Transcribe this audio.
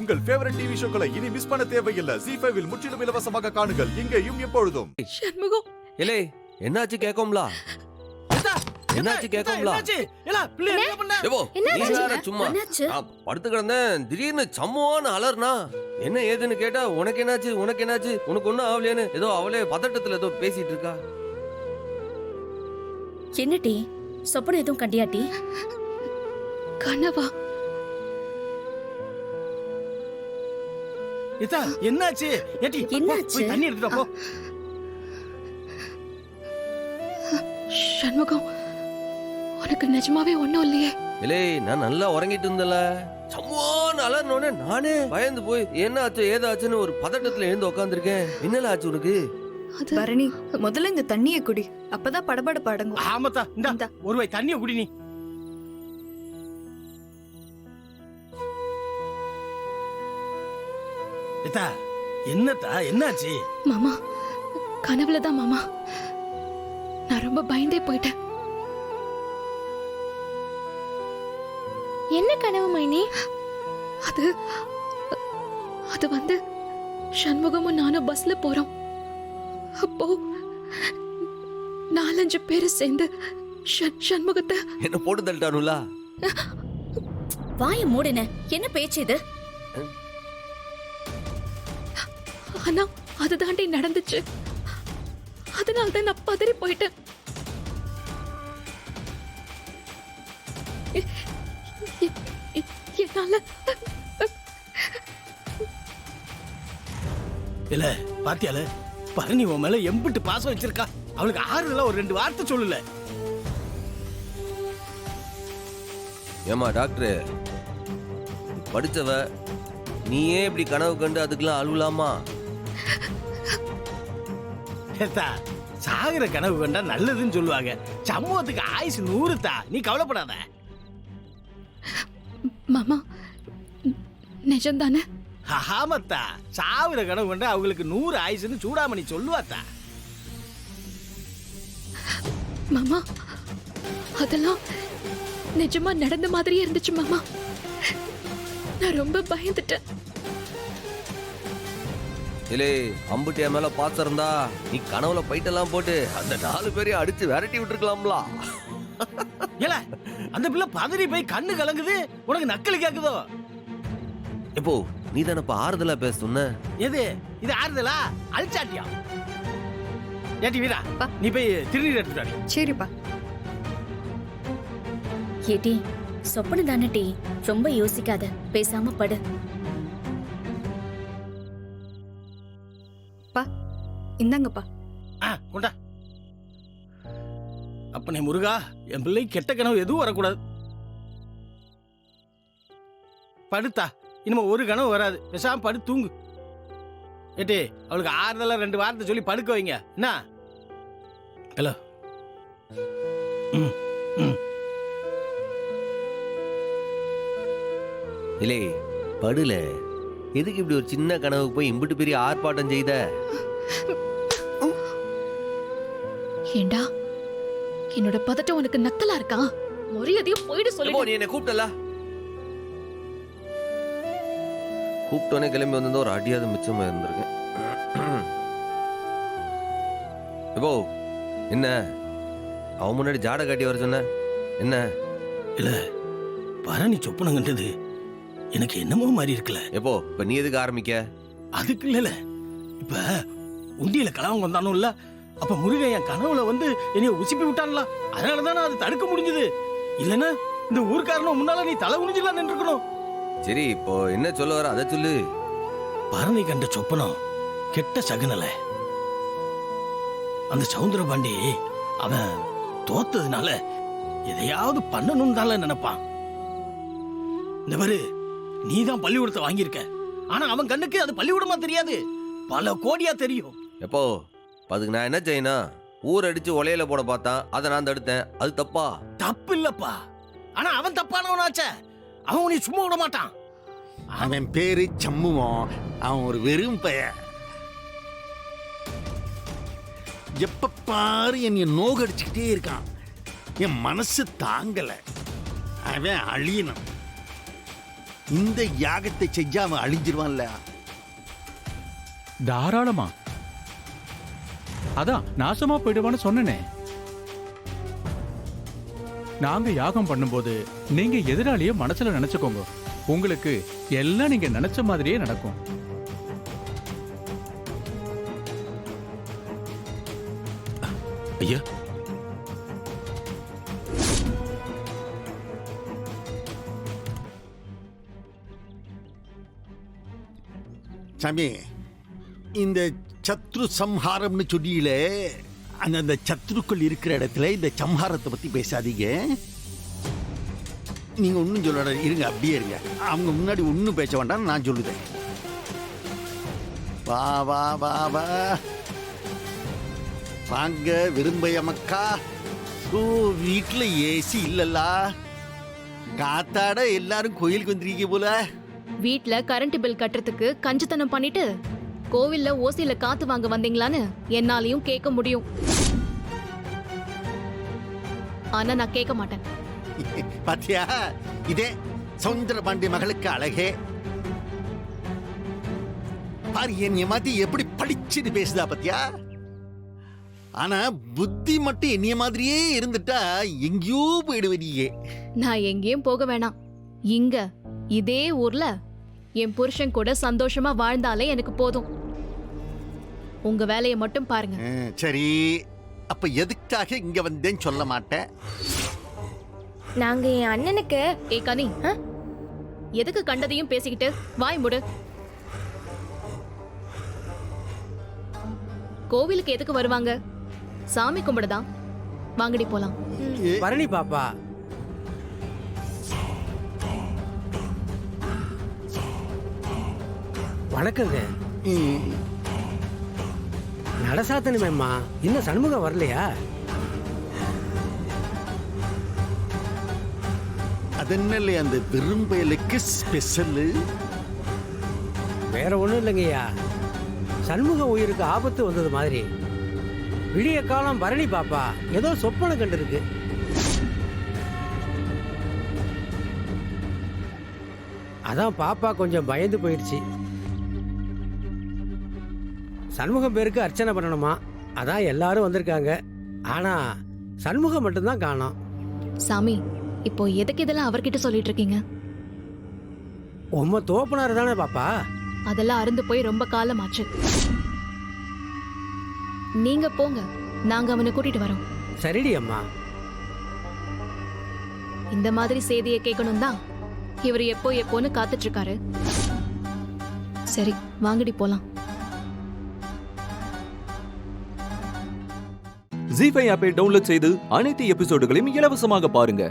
உங்கள் favourite TV ஷோக்களை இனி miss பண்ண தேவையில்லை. ஜீ5 இல் முற்றிலும் இலவசமாக காணுங்கள், இங்கேயும் எப்பொழுதும். சண்முகம், ஏலே என்னாச்சு கேட்கும்ல? என்னாச்சு கேட்கும்ல? சும்மா படுத்து கிடந்தேன், திடீர்னு சம்முவான்னு அலர்னா என்ன ஏதுன்னு கேட்டா உனக்கு என்னாச்சு உனக்கு ஒன்னும் ஆகலையான்னு ஏதோ அவளே பதட்டத்துல ஏதோ பேசிட்டு இருக்கா. என்ன டி சொப்பனம் எதுவும் கண்டியா டி? கனவா? என்னாச்சு? தண்ணி எடுத்துட்டு போ. சண்முகம், உனக்கு நிஜமாவே ஒண்ணும் இல்லையே? இல்லே, நான் நல்லா உறங்கிட்டு இருந்தல, சம்முவான்னு அலர்னோடனே நானே பயந்து போய் என்ன ஆச்சு ஏதாச்சுன்னு ஒரு பதட்டத்துல எழுந்து உட்காந்துருக்கேன். என்னல ஆச்சு உனக்கு? பரணி, முதல்ல இந்த தண்ணியை குடி, அப்பதான் படபடப்பு அடங்கும். ஆமாத்தா, இந்தா ஒரு வாய் தண்ணியை குடி நீ. என்னத்தா என்னாச்சு? மாமா, கனவுலதான் மாமா. நான் ரொம்ப பயந்தே போயிட்டேன். என்ன கனவு மைனி? அது வந்து சண்முகமும் நானும் பஸ்ல போறோம். அப்போ 4-5 பேரு சேர்ந்து சண்முகத்தை என்ன போட்டு தள்ளிட்டானுல. வாய மூடுன, என்ன பேச்சு இது? ஆனா அது தாண்டி நடந்துச்சு. அதனால்தான் நான் பதறி போயிட்டேன். என்னால இல்ல பாத்தியால, பரணி உன் மேல எம்பிட்டு பாசம் வச்சிருக்கா. அவளுக்கு ஆறுதலா ஒரு 2 வார்த்தை சொல்லல. ஏமா டாக்டர், படிச்சவ நீயே இப்படி கனவு கண்டு அதுக்கெல்லாம் அழுவலாமா? சாகிற கனவு கண்டா நல்லதுன்னு சொல்லுவாங்க. சமூகத்துக்கு ஆயுசு 100 தா, நீ கவலைப்படாத. மாமா, நிஜம்தானே? ஆமாத்தா, சாவிர கனவு கண்டா அவங்களுக்கு 100 ஆயுசுன்னு சூடாமணி சொல்லுவாத்தா. மாமா, அதெல்லாம் நிஜமா நடந்த மாதிரியே இருந்துச்சு மாமா. நான் ரொம்ப பயந்துட்டேன். இல்லே, அம்புட்டியா மேல பாத்திருந்தா நீ கனவுல பைட்டெல்லாம் போட்டு அந்த 4 பேரையும் அடிச்சு விரட்டி விட்டுருக்கலாம்ல. ஏல, அந்த பிள்ளை பதறி போய் கண்ணு கலங்குது, உனக்கு நக்கல் கேக்குதோ? எப்போ நீ தானப்ப ஆறுதலா பேச சொன்ன. எது இது ஆறுதலா? அழிச்சாட்டியா? ஏட்டி வீரா, நீ போய் திருநீர் எடுத்துட்டு. சரிப்பா. ஏட்டி, சொப்பனம் தானே டி, ரொம்ப யோசிக்காத, பேசாம படு. இந்தாங்கப்பா. கொண்டா. அப்பனே முருகா, என் பிள்ளை கெட்ட கனவு எதுவும் வரக்கூடாது. படுத்தா, இனிமே ஒரு கனவு வராது. பேசாம படு தூங்கு. ஏட்டே, அவளுக்கு ஆறுதலா 2 வார்த்தை சொல்லி படுக்க வைங்க. என்ன? ஹலோ. இல்லே, படுல. எதுக்கு இப்படி ஒரு சின்ன கனவுக்கு போய் இம்பிட்டு பெரிய ஆர்ப்பாட்டம் செய்த? ஏண்டா, என்னோட பதட்டம் உனக்கு நக்கலா இருக்கா? மரியாதையும் போயிடு சொல்லு. நீ என்ன கூப்பிட்டல? கூப்பிட்டோனே கிளம்பி வந்திருந்தா ஒரு அடியாவது மிச்சமா இருந்திருக்கேன். எப்போ என்ன அவன் முன்னாடி ஜாட காட்டி வர சொன்ன? என்ன? இல்ல, பரணி சொப்பனம் கண்டது எனக்கு என்னமோ மாதிரி இருக்குல்ல. எப்போ இப்ப நீ எதுக்கு ஆரம்பிக்க? அதுக்கு இல்ல, இப்ப உண்டியில கலவங்க வந்தானும்ல, அப்ப முருகன் என் கனவுல வந்து என்னைய உசிப்பி விட்டான்ல, அதனாலதான் நான் அதை தடுக்க முடிஞ்சது. இல்லன்னா இந்த ஊர்க்காரனும் முன்னால நீ தலை குனிஞ்சலாம் நின்றுக்கணும். சரி, இப்போ என்ன சொல்ல வர அதை சொல்லு. பரணி கண்ட சொப்பனம் கெட்ட சகுனல. அந்த சவுந்தரபாண்டி அவன் தோத்ததுனால எதையாவது பண்ணணும் தானே நினைப்பான். இந்த மாதிரி நீதான் பள்ளிக்கூடத்தை வாங்கியிருக்க, ஆனா அவன் கண்ணுக்கு அது பள்ளிக்கூடமா தெரியாது, பல கோடியா தெரியும். எப்போ அதுக்கு நான் என்ன செய்யணும்? ஊர் அடிச்சு ஒலையில போட பார்த்தான், அதை நான் தடுத்தேன். அது தப்பா? தப்பு இல்லப்பா, ஆனா அவன் தப்பானவனாச்ச. அவன் உன்னை சும்மா விட மாட்டான். அவன் பேரு சம்முவம். அவன் ஒரு வெறும் பையன். எப்ப பாரு என்னைய நோகடிச்சுக்கிட்டே இருக்கான். என் மனசு தாங்கல. அவன் அழியணும். இந்த யாகத்தை செஞ்சா அவன் அழிஞ்சிருவான்ல. தாராளமா. அதான் நாசமா போயிடுவான்னு சொன்னனே. நாங்க யாகம் பண்ணும்போது நீங்க எதிராளிய மனசுல நினைச்சுக்கோங்க. உங்களுக்கு எல்லாம் நீங்க நினைச்ச மாதிரியே நடக்கும். ஐயா, சாமி, இந்த சத்ரு சம்ஹாரம்னு சொல்லியிலே அந்த சத்ருக்கள் இருக்கிற இடத்துல இந்த சம்ஹாரத்தை பத்தி பேசாதீங்க. நீங்க ஒன்னும் சொல்ல இருங்க, அப்படியே இருங்க. அவங்க முன்னாடி ஒன்னும் பேச வேண்டாம், நான் சொல்லுதேன். வா வா வா வா வாங்க விரும்பைய மக்கா. ஓ, வீட்டுல ஏசி இல்லல்ல, காத்தாட எல்லாரும் கோயிலுக்கு வந்துருக்கீங்க போல. வீட்ல கரண்ட் பில் கட்டுறதுக்கு கஞ்சித்தனம் பண்ணிட்டு கோவில்ல ஓசியில காத்து வாங்க வந்தீங்களான்னு என்னாலையும் கேட்க முடியும். ஆனா நான் கேட்க மாட்டேன். பாத்தியா, இதே சௌந்தர பாண்டிய மகளுக்கு அழகே. பாரு, என் மாதிரி எப்படி படிச்சுட்டு பேசுதா பாத்தியா. ஆனா புத்தி மட்டும் என்னைய மாதிரியே இருந்துட்டா எங்கேயோ போயிடுவீங்க. நான் எங்கேயும் போக வேணாம். இங்க இதே ஊர்ல என் புருஷன் கூட சந்தோஷமா வாழ்ந்தாலே எனக்கு போதும். உங்க வேலையை மட்டும் பாருங்க. சரி, அப்ப எதுக்காக இங்க வந்தேன்னு சொல்ல மாட்டேன். நாங்க என் அண்ணனுக்கு ஏ கனி, எதுக்கு கண்டதையும் பேசிக்கிட்டு வாய் முடு. கோவிலுக்கு எதுக்கு வருவாங்க? சாமி கும்பிடுதான். வாங்கடி போலாம். பரணி பாப்பா, வணக்கங்க. நடசாத்தனுமேம்மா, இன்னும் சண்முகம் வரலையா? அதனால அந்த விரும்பலுக்கு ஸ்பெஷல் வேற ஒண்ணும் இல்லைங்கய்யா, சண்முகம் உயிருக்கு ஆபத்து வந்தது மாதிரி விடிய காலம் பரணி பாப்பா ஏதோ சொப்பனை கண்டிருக்கு. அதான் பாப்பா கொஞ்சம் பயந்து போயிடுச்சு. சண்முகம் பேருக்கு அர்ச்சனை பண்ணணுமா, அதான் எல்லாரும் வந்திருக்காங்க. ஆனா சண்முகம் மட்டும்தான் காணோம். சாமி, இப்போ எதுக்கு இதெல்லாம் அவர்கிட்ட சொல்லிட்டு இருக்கீங்க? உம்ம தோப்பனார் தானே பாப்பா. அதெல்லாம் அருந்து போய் ரொம்ப காலம் ஆச்சு. நீங்க போங்க, நாங்க அவனை கூட்டிட்டு வரோம். சரிடி அம்மா. இந்த மாதிரி செய்தியை கேட்கணும் தான் இவர் எப்போன்னு காத்துட்டு இருக்காரு. சரி, வாங்கடி போலாம். ஜீ5 ஆப்பை டவுன்லோட் செய்து அனைத்து எபிசோடுகளையும் இலவசமாக பாருங்க.